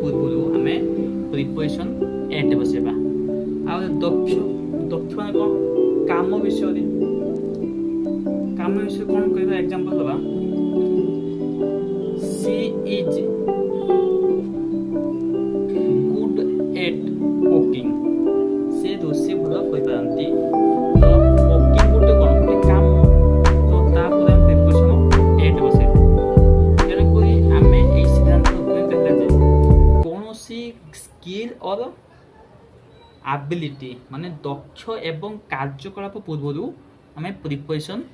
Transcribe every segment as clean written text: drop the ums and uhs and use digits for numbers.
ପୂର୍ବରୁ ଆମେ preposition at ବସେଇବା। ଆଉ ଦକ୍ଷ ଦକ୍ଷ ମାନେ କ'ଣ କାମ ବିଷୟରେ କ'ଣ କହିବା ଏକ୍ଜାମ୍ପଲ୍ ଦେବା she is good at cooking ସେ ରୋଷେଇ ଭଲ କରିପାରନ୍ତି। ତ କୁକିଂ ଗୋଟେ କ'ଣ ଗୋଟେ କାମ ତ ତାପରେ ଆମେ ପ୍ରିପୋଜିସନ୍ ଏଟ୍ ବସେଇବା। ତେଣୁକରି ଆମେ ଏଇ ସିଦ୍ଧାନ୍ତ ଉପରେ କହିଲା ଯେ କୌଣସି ସ୍କିଲ୍ ଅର ଆବିଲିଟି ମାନେ ଦକ୍ଷ ଏବଂ କାର୍ଯ୍ୟକଳାପ ପୂର୍ବରୁ ଆମେ ପ୍ରିପୋଜିସନ୍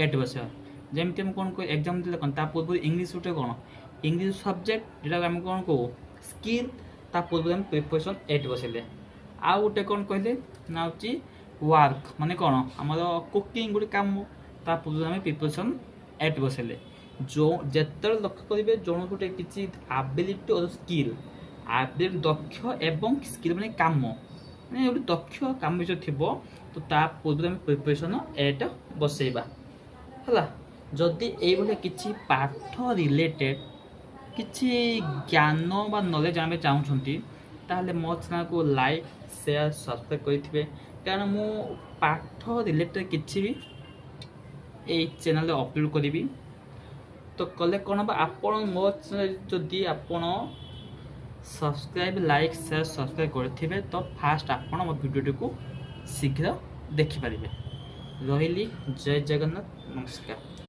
ଏଟ୍ ବସେଇବା। ଯେମିତି ଆମେ କ'ଣ କହୁ ଏକ୍ଜାମ୍ ଦେଲେ କ'ଣ ତା ପୂର୍ବରୁ ଇଂଲିଶ ଗୋଟେ କ'ଣ ଇଂଲିଶ ସବଜେକ୍ଟ ଯେଉଁଟାକୁ ଆମେ କ'ଣ କହୁ ସ୍କିଲ୍ ତା ପୂର୍ବରୁ ଆମେ ପ୍ରିପୋଜିସନ୍ ଏଟ୍ ବସେଇଲେ। ଆଉ ଗୋଟେ କ'ଣ କହିଲେ ନା ହେଉଛି ୱାର୍କ ମାନେ କ'ଣ ଆମର କୁକିଂ ଗୋଟେ କାମ ତା ପୂର୍ବରୁ ଆମେ ପ୍ରିପୋଜିସନ୍ ଏଟ୍ ବସେଇଲେ। ଯେତେବେଳେ ଲକ୍ଷ୍ୟ କରିବେ ଜଣକୁ ଗୋଟେ କିଛି ଆବିଲିଟି ଓ ସ୍କିଲ୍ ଆବିଲିଟି ଦକ୍ଷ ଏବଂ ସ୍କିଲ୍ ମାନେ କାମ ମାନେ ଗୋଟେ ଦକ୍ଷ କାମ ବିଷୟ ଥିବ ତ ତା ପୂର୍ବରୁ ଆମେ ପ୍ରିପୋଜିସନ୍ ଏଟ୍ ବସେଇବା ହେଲା। ଯଦି ଏଇଭଳିଆ କିଛି ପାଠ ରିଲେଟେଡ୍ କିଛି ଜ୍ଞାନ ବା ନଲେଜ୍ ଆମେ ଚାହୁଁଛନ୍ତି ତାହେଲେ ମୋ ଚ୍ୟାନେଲ୍କୁ ଲାଇକ୍ ସେୟାର ସବସ୍କ୍ରାଇବ୍ କରିଥିବେ, କାରଣ ମୁଁ ପାଠ ରିଲେଟେଡ୍ କିଛି ବି ଏଇ ଚ୍ୟାନେଲ୍ରେ ଅପଲୋଡ଼ କରିବି। ତ କଲେ କ'ଣ ହେବ ଆପଣ ମୋ ଚ୍ୟାନେଲ୍ ଯଦି ଆପଣ ସବସ୍କ୍ରାଇବ୍ ଲାଇକ୍ ସେୟାର ସବସ୍କ୍ରାଇବ୍ କରିଥିବେ ତ ଫାଷ୍ଟ ଆପଣ ମୋ ଭିଡ଼ିଓଟିକୁ ଶୀଘ୍ର ଦେଖିପାରିବେ। ରହିଲି, ଜୟ ଜଗନ୍ନାଥ, ନମସ୍କାର।